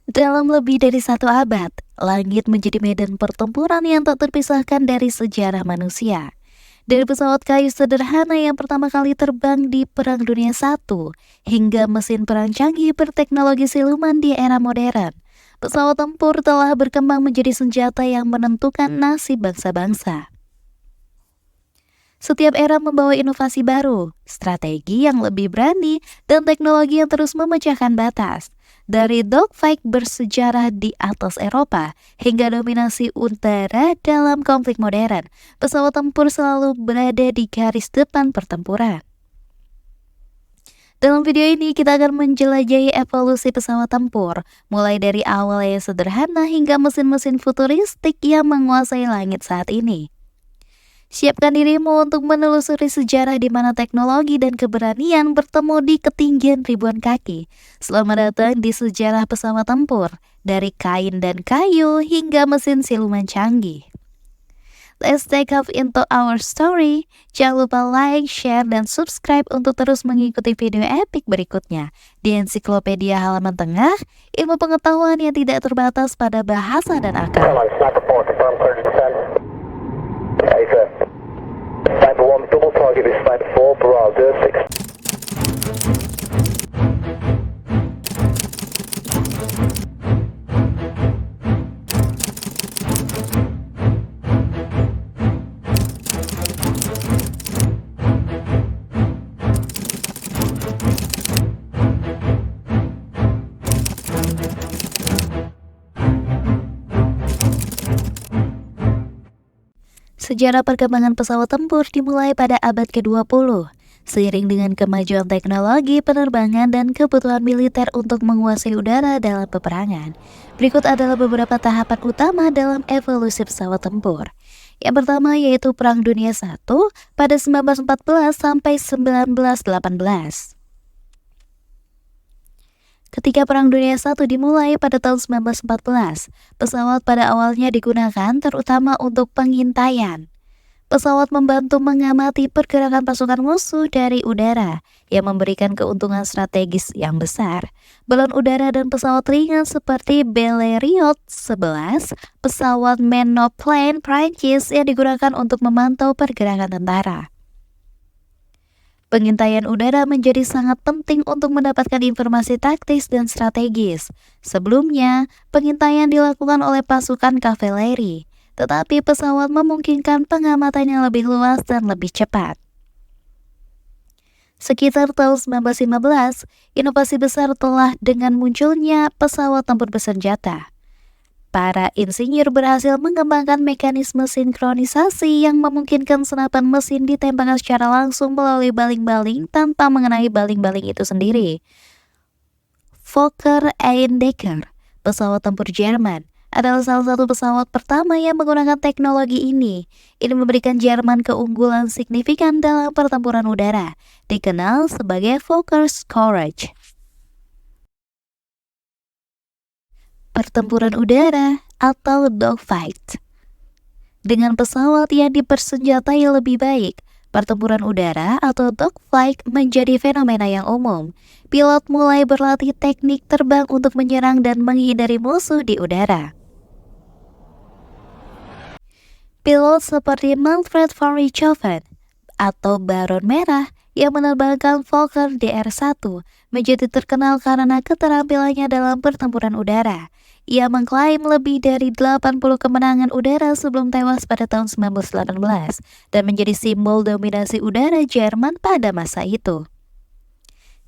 Dalam lebih dari satu abad, langit menjadi medan pertempuran yang tak terpisahkan dari sejarah manusia. Dari pesawat kayu sederhana yang pertama kali terbang di Perang Dunia I, hingga mesin perang canggih berteknologi siluman di era modern, pesawat tempur telah berkembang menjadi senjata yang menentukan nasib bangsa-bangsa. Setiap era membawa inovasi baru, strategi yang lebih berani, dan teknologi yang terus memecahkan batas. Dari dogfight bersejarah di atas Eropa hingga dominasi udara dalam konflik modern, pesawat tempur selalu berada di garis depan pertempuran. Dalam video ini kita akan menjelajahi evolusi pesawat tempur, mulai dari awal yang sederhana hingga mesin-mesin futuristik yang menguasai langit saat ini. Siapkan dirimu untuk menelusuri sejarah di mana teknologi dan keberanian bertemu di ketinggian ribuan kaki. Selamat datang di sejarah pesawat tempur, dari kain dan kayu hingga mesin siluman canggih. Let's take off into our story. Jangan lupa like, share, dan subscribe untuk terus mengikuti video epic berikutnya. Di Ensiklopedia Halaman Tengah, ilmu pengetahuan yang tidak terbatas pada bahasa dan akal. Sniper 1, double target is Sniper 4, Bravo 6. Sejarah perkembangan pesawat tempur dimulai pada abad ke-20. Seiring dengan kemajuan teknologi penerbangan dan kebutuhan militer untuk menguasai udara dalam peperangan. Berikut adalah beberapa tahapan utama dalam evolusi pesawat tempur. Yang pertama yaitu Perang Dunia I pada 1914 sampai 1918. Ketika Perang Dunia I dimulai pada tahun 1914, pesawat pada awalnya digunakan terutama untuk pengintaian. Pesawat membantu mengamati pergerakan pasukan musuh dari udara, yang memberikan keuntungan strategis yang besar. Balon udara dan pesawat ringan seperti Blériot 11, pesawat monoplane Prancis yang digunakan untuk memantau pergerakan tentara. Pengintaian udara menjadi sangat penting untuk mendapatkan informasi taktis dan strategis. Sebelumnya, pengintaian dilakukan oleh pasukan kavaleri, tetapi pesawat memungkinkan pengamatan yang lebih luas dan lebih cepat. Sekitar tahun 1915, inovasi besar telah dengan munculnya pesawat tempur bersenjata. Para insinyur berhasil mengembangkan mekanisme sinkronisasi yang memungkinkan senapan mesin ditembakkan secara langsung melalui baling-baling tanpa mengenai baling-baling itu sendiri. Fokker Eyendecker, pesawat tempur Jerman, adalah salah satu pesawat pertama yang menggunakan teknologi ini. Ini memberikan Jerman keunggulan signifikan dalam pertempuran udara, dikenal sebagai Fokker's Courage. Pertempuran udara atau dogfight. Dengan pesawat yang dipersenjatai lebih baik, pertempuran udara atau dogfight menjadi fenomena yang umum. Pilot mulai berlatih teknik terbang untuk menyerang dan menghindari musuh di udara. Pilot seperti Manfred von Richthofen atau Baron Merah yang menerbangkan Fokker DR-1 menjadi terkenal karena keterampilannya dalam pertempuran udara. Ia mengklaim lebih dari 80 kemenangan udara sebelum tewas pada tahun 1918 dan menjadi simbol dominasi udara Jerman pada masa itu.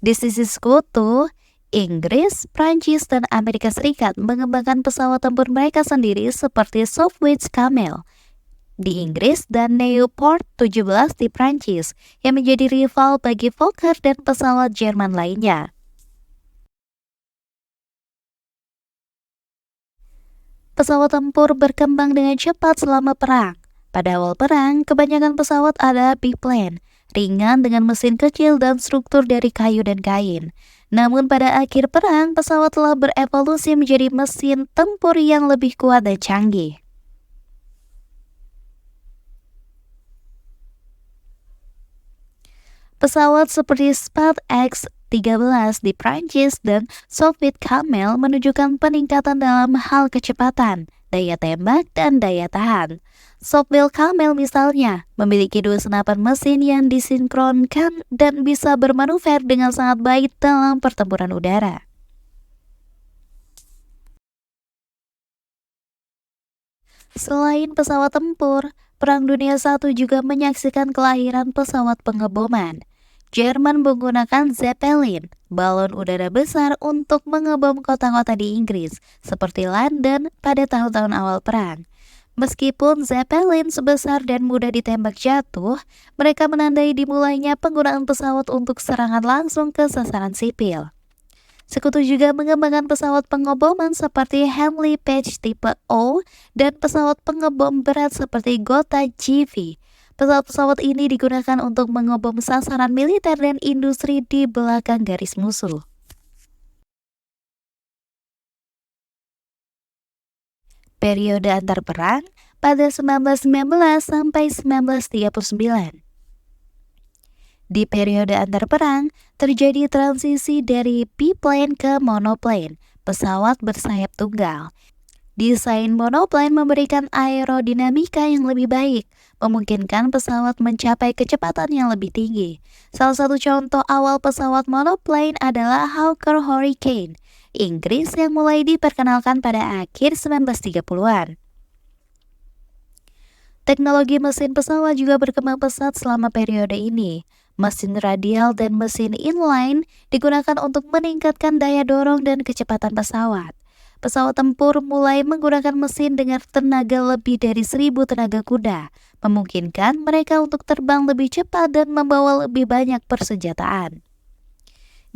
Di sisi sekutu, Inggris, Prancis, dan Amerika Serikat mengembangkan pesawat tempur mereka sendiri seperti Sopwith Camel di Inggris dan Nieuport 17 di Prancis yang menjadi rival bagi Fokker dan pesawat Jerman lainnya. Pesawat tempur berkembang dengan cepat selama perang. Pada awal perang, kebanyakan pesawat adalah biplane, ringan dengan mesin kecil dan struktur dari kayu dan kain. Namun pada akhir perang, pesawat telah berevolusi menjadi mesin tempur yang lebih kuat dan canggih. Pesawat seperti SpaceX 1913 di Prancis dan Soviet Camel menunjukkan peningkatan dalam hal kecepatan, daya tembak, dan daya tahan. Soviet Camel misalnya memiliki 2 senapan mesin yang disinkronkan dan bisa bermanuver dengan sangat baik dalam pertempuran udara. Selain pesawat tempur, Perang Dunia I juga menyaksikan kelahiran pesawat pengeboman. Jerman menggunakan Zeppelin, balon udara besar untuk mengebom kota-kota di Inggris, seperti London pada tahun-tahun awal perang. Meskipun Zeppelin sebesar dan mudah ditembak jatuh, mereka menandai dimulainya penggunaan pesawat untuk serangan langsung ke sasaran sipil. Sekutu juga mengembangkan pesawat pengeboman seperti Handley Page tipe O dan pesawat pengebom berat seperti Gotha GV. Pesawat-pesawat ini digunakan untuk mengebom sasaran militer dan industri di belakang garis musuh. Periode antar perang pada 1919 sampai 1939. Di periode antar perang, terjadi transisi dari biplane ke monoplane, pesawat bersayap tunggal. Desain monoplane memberikan aerodinamika yang lebih baik, memungkinkan pesawat mencapai kecepatan yang lebih tinggi. Salah satu contoh awal pesawat monoplane adalah Hawker Hurricane, Inggris yang mulai diperkenalkan pada akhir 1930-an. Teknologi mesin pesawat juga berkembang pesat selama periode ini. Mesin radial dan mesin inline digunakan untuk meningkatkan daya dorong dan kecepatan pesawat. Pesawat tempur mulai menggunakan mesin dengan tenaga lebih dari 1.000 tenaga kuda, memungkinkan mereka untuk terbang lebih cepat dan membawa lebih banyak persenjataan.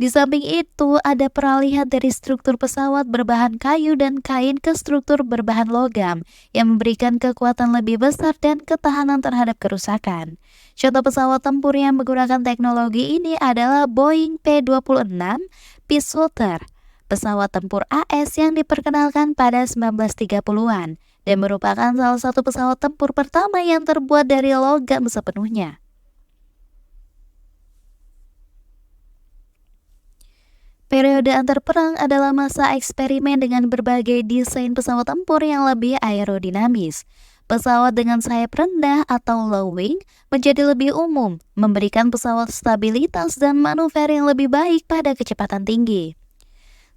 Di samping itu, ada peralihan dari struktur pesawat berbahan kayu dan kain ke struktur berbahan logam yang memberikan kekuatan lebih besar dan ketahanan terhadap kerusakan. Contoh pesawat tempur yang menggunakan teknologi ini adalah Boeing P-26 Peacewater, pesawat tempur AS yang diperkenalkan pada 1930-an dan merupakan salah satu pesawat tempur pertama yang terbuat dari logam sepenuhnya. Periode antar perang adalah masa eksperimen dengan berbagai desain pesawat tempur yang lebih aerodinamis. Pesawat dengan sayap rendah atau low wing menjadi lebih umum, memberikan pesawat stabilitas dan manuver yang lebih baik pada kecepatan tinggi.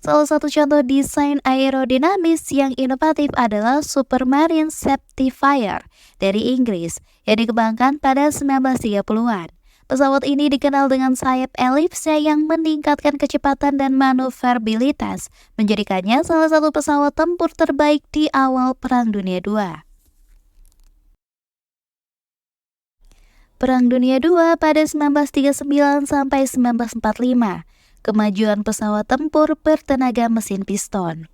Salah satu contoh desain aerodinamis yang inovatif adalah Supermarine Safety Fire dari Inggris yang dikembangkan pada 1930-an. Pesawat ini dikenal dengan sayap elipse yang meningkatkan kecepatan dan manuverabilitas, menjadikannya salah satu pesawat tempur terbaik di awal Perang Dunia II. Perang Dunia II pada 1939 sampai 1945. Kemajuan pesawat tempur bertenaga mesin piston.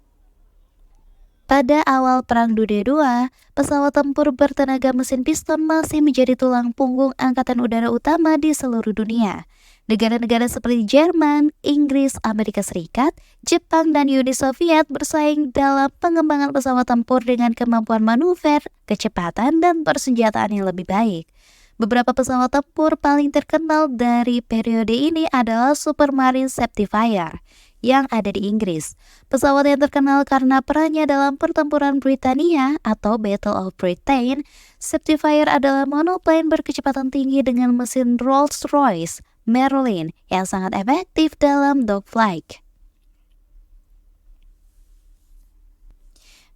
Pada awal Perang Dunia II, pesawat tempur bertenaga mesin piston masih menjadi tulang punggung Angkatan Udara utama di seluruh dunia. Negara-negara seperti Jerman, Inggris, Amerika Serikat, Jepang, dan Uni Soviet bersaing dalam pengembangan pesawat tempur dengan kemampuan manuver, kecepatan, dan persenjataan yang lebih baik. Beberapa pesawat tempur paling terkenal dari periode ini adalah Supermarine Safety Fire yang ada di Inggris. Pesawat yang terkenal karena perannya dalam pertempuran Britania atau Battle of Britain. Safety Fire adalah monoplane berkecepatan tinggi dengan mesin Rolls-Royce Merlin yang sangat efektif dalam dogfight.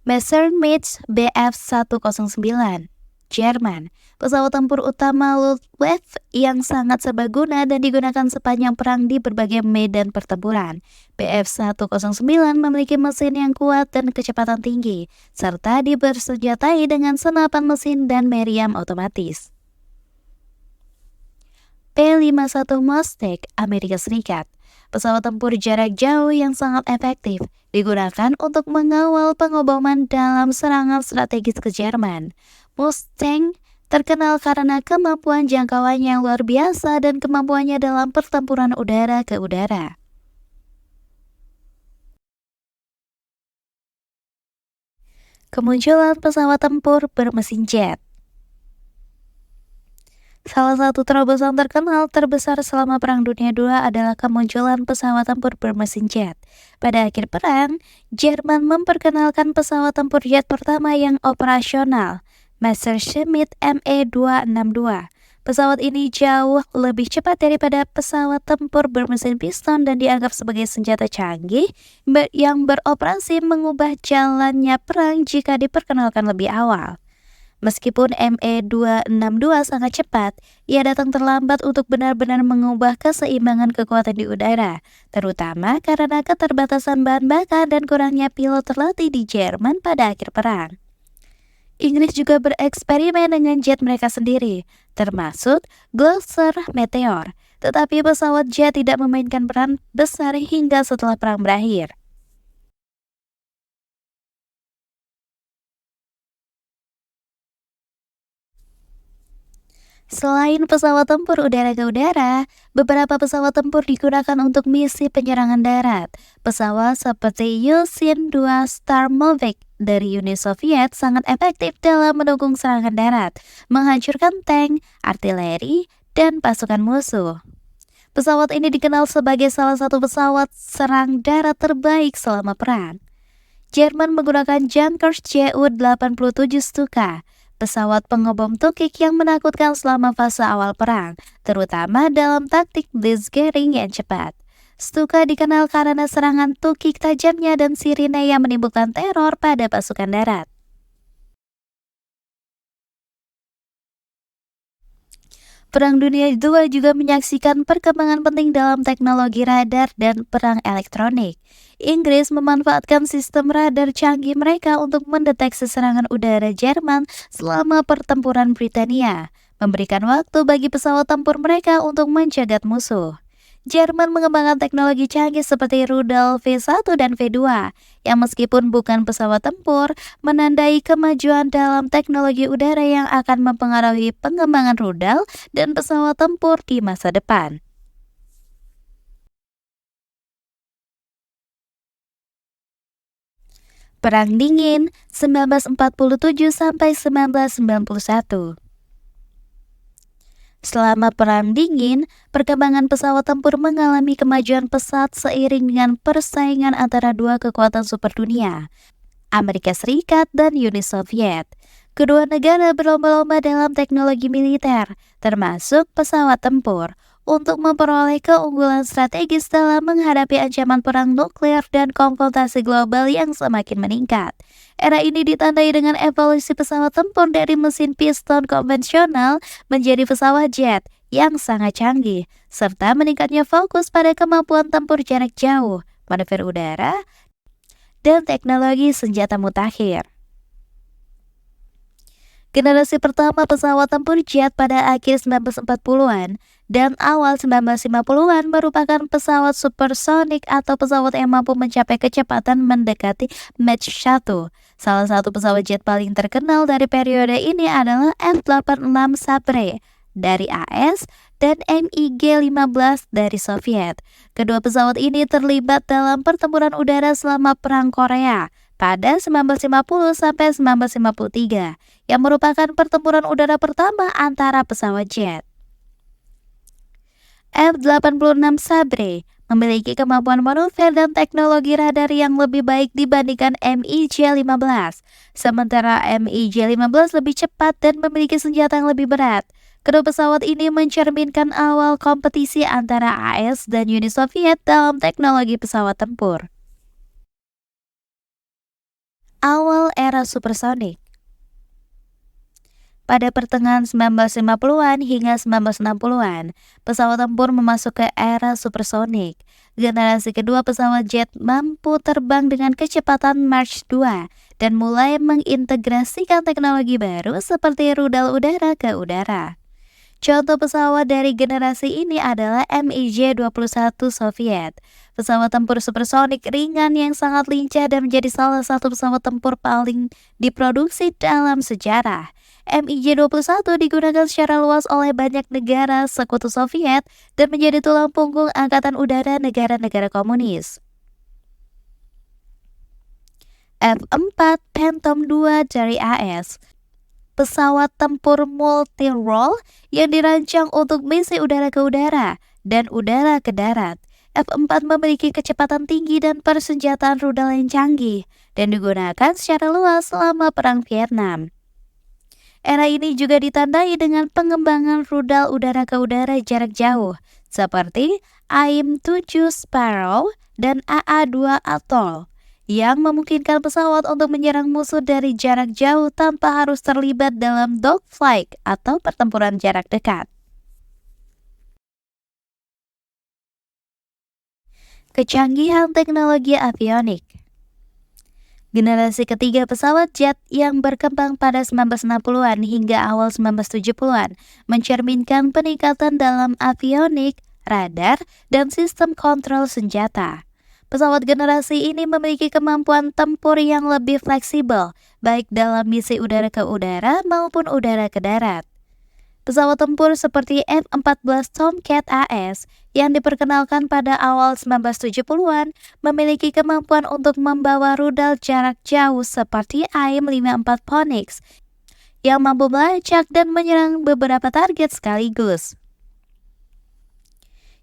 Messerschmitt Bf-109 Jerman, pesawat tempur utama Luftwaffe yang sangat serbaguna dan digunakan sepanjang perang di berbagai medan pertempuran. Bf-109 memiliki mesin yang kuat dan kecepatan tinggi, serta dibersenjatai dengan senapan mesin dan meriam otomatis. P-51 Mustang Amerika Serikat, pesawat tempur jarak jauh yang sangat efektif, digunakan untuk mengawal pengeboman dalam serangan strategis ke Jerman. Mustang terkenal karena kemampuan jangkauan yang luar biasa dan kemampuannya dalam pertempuran udara ke udara. Kemunculan pesawat tempur bermesin jet. Salah satu terobosan terkenal terbesar selama Perang Dunia II adalah kemunculan pesawat tempur bermesin jet. Pada akhir perang, Jerman memperkenalkan pesawat tempur jet pertama yang operasional, Messerschmitt Me-262. Pesawat ini jauh lebih cepat daripada pesawat tempur bermesin piston dan dianggap sebagai senjata canggih yang beroperasi mengubah jalannya perang jika diperkenalkan lebih awal. Meskipun Me-262 sangat cepat, ia datang terlambat untuk benar-benar mengubah keseimbangan kekuatan di udara, terutama karena keterbatasan bahan bakar dan kurangnya pilot terlatih di Jerman pada akhir perang. Inggris juga bereksperimen dengan jet mereka sendiri, termasuk Gloster Meteor, tetapi pesawat jet tidak memainkan peran besar hingga setelah perang berakhir. Selain pesawat tempur udara ke udara, beberapa pesawat tempur digunakan untuk misi penyerangan darat. Pesawat seperti Yeltsin-2 Starmovik dari Uni Soviet sangat efektif dalam mendukung serangan darat, menghancurkan tank, artileri, dan pasukan musuh. Pesawat ini dikenal sebagai salah satu pesawat serang darat terbaik selama perang. Jerman menggunakan Junkers Ju-87 Stuka, pesawat pengebom tukik yang menakutkan selama fase awal perang, terutama dalam taktik blitzkrieg yang cepat. Stuka dikenal karena serangan tukik tajamnya dan sirine yang menimbulkan teror pada pasukan darat. Perang Dunia II juga menyaksikan perkembangan penting dalam teknologi radar dan perang elektronik. Inggris memanfaatkan sistem radar canggih mereka untuk mendeteksi serangan udara Jerman selama pertempuran Britania, memberikan waktu bagi pesawat tempur mereka untuk mencegat musuh. Jerman mengembangkan teknologi canggih seperti rudal V1 dan V2, yang meskipun bukan pesawat tempur, menandai kemajuan dalam teknologi udara yang akan mempengaruhi pengembangan rudal dan pesawat tempur di masa depan. Perang Dingin 1947 sampai 1991. Selama Perang Dingin, perkembangan pesawat tempur mengalami kemajuan pesat seiring dengan persaingan antara dua kekuatan super dunia, Amerika Serikat dan Uni Soviet. Kedua negara berlomba-lomba dalam teknologi militer, termasuk pesawat tempur, untuk memperoleh keunggulan strategis dalam menghadapi ancaman perang nuklir dan konfrontasi global yang semakin meningkat. Era ini ditandai dengan evolusi pesawat tempur dari mesin piston konvensional menjadi pesawat jet yang sangat canggih, serta meningkatnya fokus pada kemampuan tempur jarak jauh, manuver udara, dan teknologi senjata mutakhir. Generasi pertama pesawat tempur jet pada akhir 1940-an dan awal 1950-an merupakan pesawat supersonik atau pesawat yang mampu mencapai kecepatan mendekati Mach 1. Salah satu pesawat jet paling terkenal dari periode ini adalah F-86 Sabre dari AS dan MiG-15 dari Soviet. Kedua pesawat ini terlibat dalam pertempuran udara selama Perang Korea pada 1950 sampai 1953, yang merupakan pertempuran udara pertama antara pesawat jet. F-86 Sabre memiliki kemampuan manuver dan teknologi radar yang lebih baik dibandingkan MiG-15, sementara MiG-15 lebih cepat dan memiliki senjata yang lebih berat. Kedua pesawat ini mencerminkan awal kompetisi antara AS dan Uni Soviet dalam teknologi pesawat tempur. Awal era supersonik. Pada pertengahan 1950-an hingga 1960-an, pesawat tempur memasuki era supersonik. Generasi kedua pesawat jet mampu terbang dengan kecepatan Mach 2 dan mulai mengintegrasikan teknologi baru seperti rudal udara ke udara. Contoh pesawat dari generasi ini adalah MiG-21 Soviet, pesawat tempur supersonik ringan yang sangat lincah dan menjadi salah satu pesawat tempur paling diproduksi dalam sejarah. MiG-21 digunakan secara luas oleh banyak negara sekutu Soviet dan menjadi tulang punggung angkatan udara negara-negara komunis. F-4 Phantom II dari AS. pesawat tempur multi-role yang dirancang untuk misi udara ke udara dan udara ke darat. F-4 memiliki kecepatan tinggi dan persenjataan rudal yang canggih dan digunakan secara luas selama Perang Vietnam. Era ini juga ditandai dengan pengembangan rudal udara ke udara jarak jauh seperti AIM-7 Sparrow dan AA-2 Atoll yang memungkinkan pesawat untuk menyerang musuh dari jarak jauh tanpa harus terlibat dalam dogfight atau pertempuran jarak dekat. Kecanggihan teknologi avionik. Generasi ketiga pesawat jet yang berkembang pada 1960-an hingga awal 1970-an mencerminkan peningkatan dalam avionik, radar, dan sistem kontrol senjata. Pesawat generasi ini memiliki kemampuan tempur yang lebih fleksibel, baik dalam misi udara ke udara maupun udara ke darat. Pesawat tempur seperti F-14 Tomcat AS yang diperkenalkan pada awal 1970-an memiliki kemampuan untuk membawa rudal jarak jauh seperti AIM-54 Phoenix yang mampu melacak dan menyerang beberapa target sekaligus.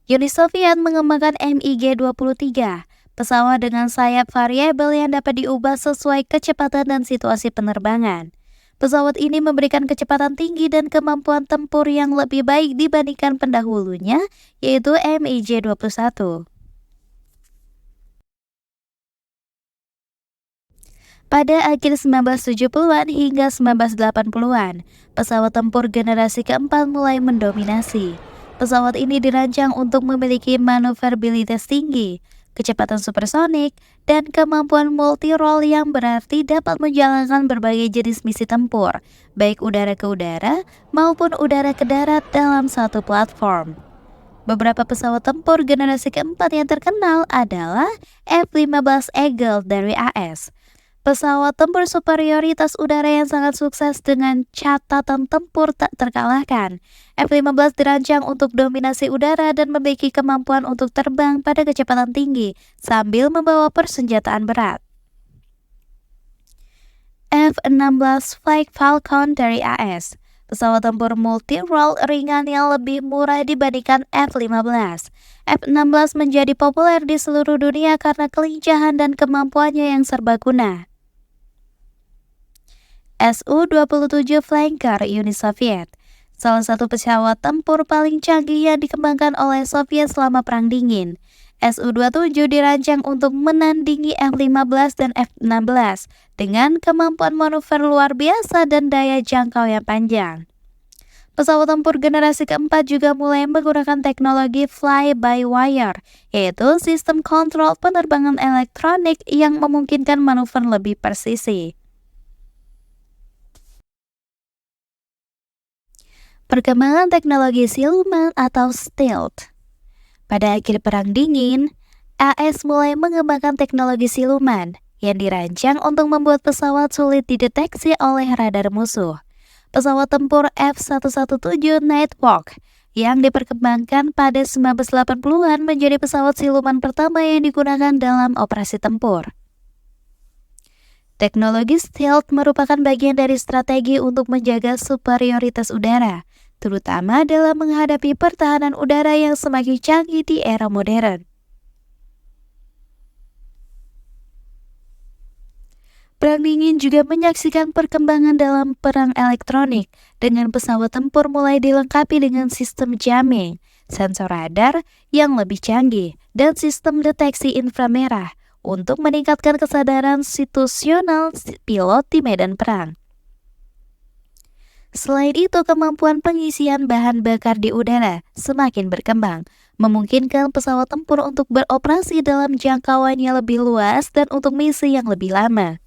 Uni Soviet mengembangkan MiG-23, pesawat dengan sayap variabel yang dapat diubah sesuai kecepatan dan situasi penerbangan. Pesawat ini memberikan kecepatan tinggi dan kemampuan tempur yang lebih baik dibandingkan pendahulunya, yaitu MiG-21. Pada akhir 1970-an hingga 1980-an, pesawat tempur generasi keempat mulai mendominasi. Pesawat ini dirancang untuk memiliki manuverabilitas tinggi, kecepatan supersonik, dan kemampuan multi-role yang berarti dapat menjalankan berbagai jenis misi tempur, baik udara ke udara maupun udara ke darat dalam satu platform. Beberapa pesawat tempur generasi keempat yang terkenal adalah F-15 Eagle dari AS, pesawat tempur superioritas udara yang sangat sukses dengan catatan tempur tak terkalahkan. F-15 dirancang untuk dominasi udara dan memiliki kemampuan untuk terbang pada kecepatan tinggi sambil membawa persenjataan berat. F-16 Flight Falcon dari AS, pesawat tempur multi-role ringan yang lebih murah dibandingkan F-15. F-16 menjadi populer di seluruh dunia karena kelincahan dan kemampuannya yang serbaguna. Su-27 Flanker Uni Soviet, salah satu pesawat tempur paling canggih yang dikembangkan oleh Soviet selama Perang Dingin. Su-27 dirancang untuk menandingi F-15 dan F-16 dengan kemampuan manuver luar biasa dan daya jangkau yang panjang. Pesawat tempur generasi keempat juga mulai menggunakan teknologi fly-by-wire, yaitu sistem kontrol penerbangan elektronik yang memungkinkan manuver lebih presisi. Perkembangan teknologi siluman atau stealth. Pada akhir Perang Dingin, AS mulai mengembangkan teknologi siluman yang dirancang untuk membuat pesawat sulit dideteksi oleh radar musuh. Pesawat tempur F-117 Nighthawk yang diperkembangkan pada 1980-an menjadi pesawat siluman pertama yang digunakan dalam operasi tempur. Teknologi stealth merupakan bagian dari strategi untuk menjaga superioritas udara, terutama dalam menghadapi pertahanan udara yang semakin canggih di era modern. Perang Dingin juga menyaksikan perkembangan dalam perang elektronik, dengan pesawat tempur mulai dilengkapi dengan sistem jamming, sensor radar yang lebih canggih, dan sistem deteksi inframerah untuk meningkatkan kesadaran situasional pilot di medan perang. Selain itu, kemampuan pengisian bahan bakar di udara semakin berkembang, memungkinkan pesawat tempur untuk beroperasi dalam jangkauan yang lebih luas dan untuk misi yang lebih lama.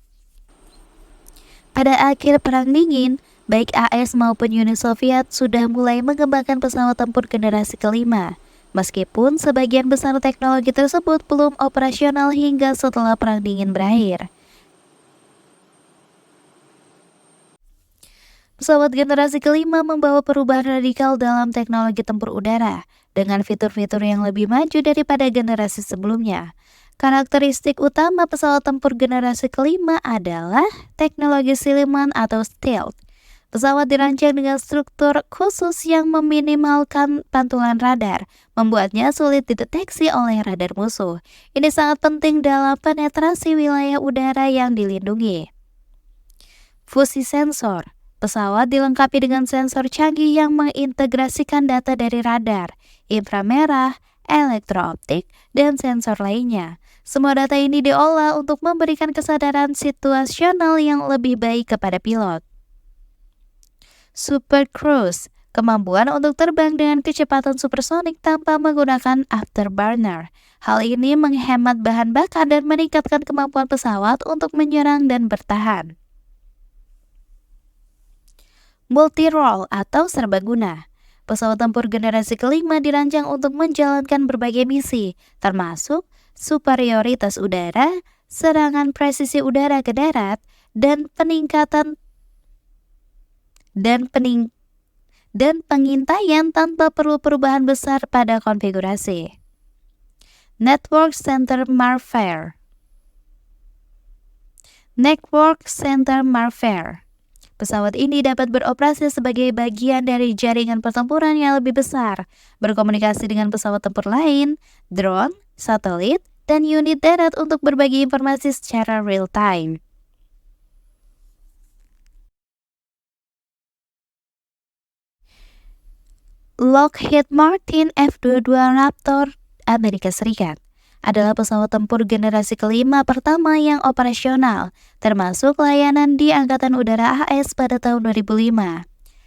Pada akhir Perang Dingin, baik AS maupun Uni Soviet sudah mulai mengembangkan pesawat tempur generasi kelima, meskipun sebagian besar teknologi tersebut belum operasional hingga setelah Perang Dingin berakhir. Pesawat generasi kelima membawa perubahan radikal dalam teknologi tempur udara, dengan fitur-fitur yang lebih maju daripada generasi sebelumnya. Karakteristik utama pesawat tempur generasi kelima adalah teknologi siluman atau stealth. Pesawat dirancang dengan struktur khusus yang meminimalkan pantulan radar, membuatnya sulit dideteksi oleh radar musuh. Ini sangat penting dalam penetrasi wilayah udara yang dilindungi. Fusi sensor. Pesawat dilengkapi dengan sensor canggih yang mengintegrasikan data dari radar, inframerah, elektrooptik, dan sensor lainnya. Semua data ini diolah untuk memberikan kesadaran situasional yang lebih baik kepada pilot. Super Cruise, kemampuan untuk terbang dengan kecepatan supersonik tanpa menggunakan afterburner. Hal ini menghemat bahan bakar dan meningkatkan kemampuan pesawat untuk menyerang dan bertahan. Multi-role atau serbaguna. Pesawat tempur generasi kelima dirancang untuk menjalankan berbagai misi, termasuk superioritas udara, serangan presisi udara ke darat, dan pengintaian tanpa perlu perubahan besar pada konfigurasi. Network Center Warfare. Pesawat ini dapat beroperasi sebagai bagian dari jaringan pertempuran yang lebih besar, berkomunikasi dengan pesawat tempur lain, drone, satelit, dan unit darat untuk berbagi informasi secara real-time. Lockheed Martin F-22 Raptor Amerika Serikat adalah pesawat tempur generasi kelima pertama yang operasional, termasuk layanan di Angkatan Udara AS pada tahun 2005.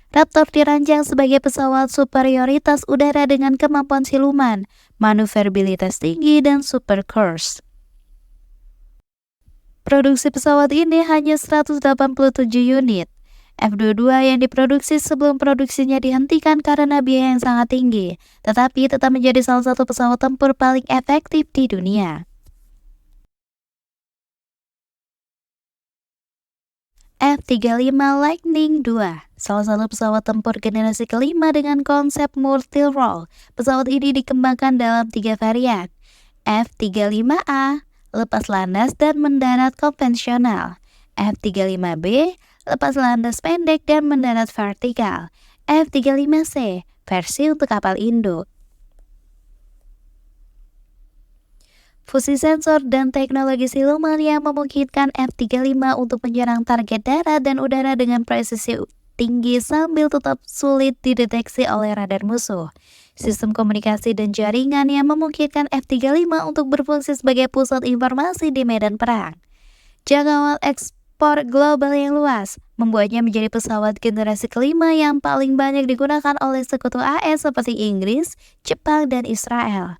Raptor dirancang sebagai pesawat superioritas udara dengan kemampuan siluman, manuverabilitas tinggi, dan super cruise. Produksi pesawat ini hanya 187 unit. F-22 yang diproduksi sebelum produksinya dihentikan karena biaya yang sangat tinggi, tetapi tetap menjadi salah satu pesawat tempur paling efektif di dunia. F-35 Lightning II, salah satu pesawat tempur generasi kelima dengan konsep multi-role. Pesawat ini dikembangkan dalam 3 varian, F-35A, lepas landas dan mendarat konvensional, F-35B, lepas landas pendek dan mendarat vertikal, F-35C, versi untuk kapal induk. Fusi sensor dan teknologi siluman yang memungkinkan F-35 untuk menyerang target darat dan udara dengan presisi tinggi sambil tetap sulit dideteksi oleh radar musuh. Sistem komunikasi dan jaringan yang memungkinkan F-35 untuk berfungsi sebagai pusat informasi di medan perang. Jangkauan ekspor global yang luas membuatnya menjadi pesawat generasi kelima yang paling banyak digunakan oleh sekutu AS seperti Inggris, Jepang, dan Israel.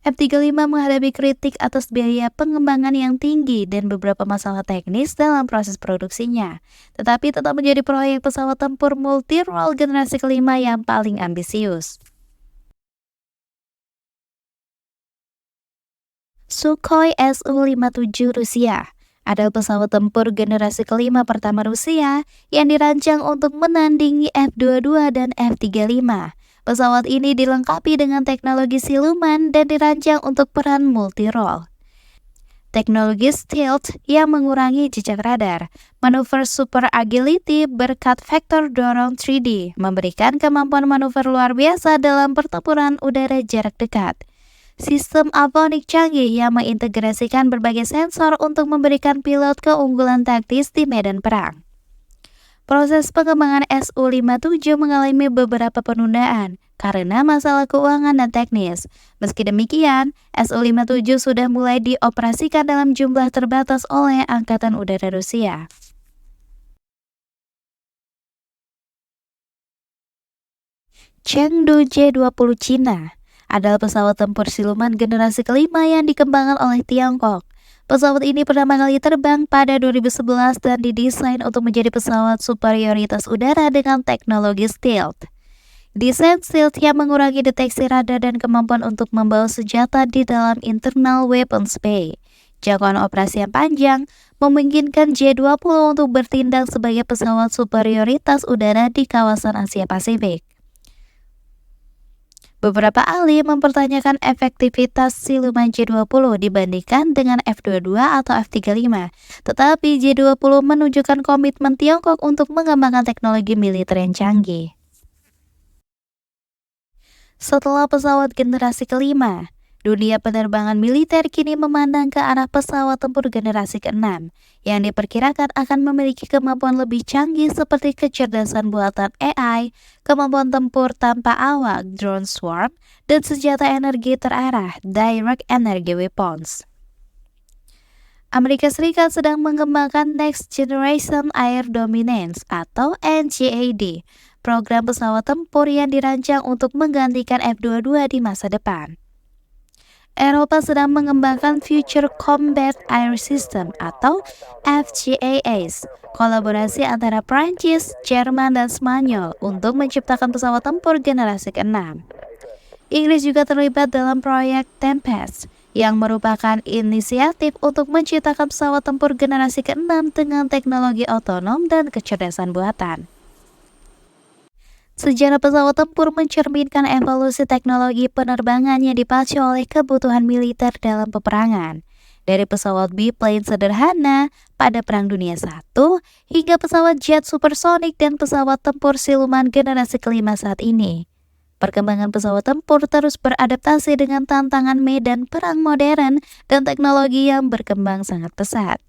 F-35 menghadapi kritik atas biaya pengembangan yang tinggi dan beberapa masalah teknis dalam proses produksinya, tetapi tetap menjadi proyek pesawat tempur multi-role generasi kelima yang paling ambisius. Sukhoi Su-57 Rusia adalah pesawat tempur generasi kelima pertama Rusia yang dirancang untuk menandingi F-22 dan F-35. Pesawat ini dilengkapi dengan teknologi siluman dan dirancang untuk peran multi-role. Teknologi stealth yang mengurangi jejak radar, manuver super agility berkat vektor dorong 3D, memberikan kemampuan manuver luar biasa dalam pertempuran udara jarak dekat. Sistem avionic canggih yang mengintegrasikan berbagai sensor untuk memberikan pilot keunggulan taktis di medan perang. Proses pengembangan Su-57 mengalami beberapa penundaan karena masalah keuangan dan teknis. Meski demikian, Su-57 sudah mulai dioperasikan dalam jumlah terbatas oleh Angkatan Udara Rusia. Chengdu J-20 Cina adalah pesawat tempur siluman generasi kelima yang dikembangkan oleh Tiongkok. Pesawat ini pertama kali terbang pada 2011 dan didesain untuk menjadi pesawat superioritas udara dengan teknologi stealth. Desain stealth yang mengurangi deteksi radar dan kemampuan untuk membawa senjata di dalam internal weapons bay. Jangkauan operasi yang panjang memungkinkan J-20 untuk bertindak sebagai pesawat superioritas udara di kawasan Asia Pasifik. Beberapa ahli mempertanyakan efektivitas siluman J-20 dibandingkan dengan F-22 atau F-35, tetapi J-20 menunjukkan komitmen Tiongkok untuk mengembangkan teknologi militer yang canggih. Setelah pesawat generasi kelima, dunia penerbangan militer kini memandang ke arah pesawat tempur generasi ke-6 yang diperkirakan akan memiliki kemampuan lebih canggih seperti kecerdasan buatan AI, kemampuan tempur tanpa awak drone swarm, dan senjata energi terarah direct energy weapons. Amerika Serikat sedang mengembangkan Next Generation Air Dominance atau NGAD, program pesawat tempur yang dirancang untuk menggantikan F-22 di masa depan. Eropa sedang mengembangkan Future Combat Air System atau FCAS, kolaborasi antara Prancis, Jerman, dan Spanyol untuk menciptakan pesawat tempur generasi ke-6. Inggris juga terlibat dalam proyek Tempest, yang merupakan inisiatif untuk menciptakan pesawat tempur generasi ke-6 dengan teknologi otonom dan kecerdasan buatan. Sejarah pesawat tempur mencerminkan evolusi teknologi penerbangan yang dipacu oleh kebutuhan militer dalam peperangan. Dari pesawat biplane sederhana pada Perang Dunia I hingga pesawat jet supersonik dan pesawat tempur siluman generasi kelima saat ini. Perkembangan pesawat tempur terus beradaptasi dengan tantangan medan perang modern dan teknologi yang berkembang sangat pesat.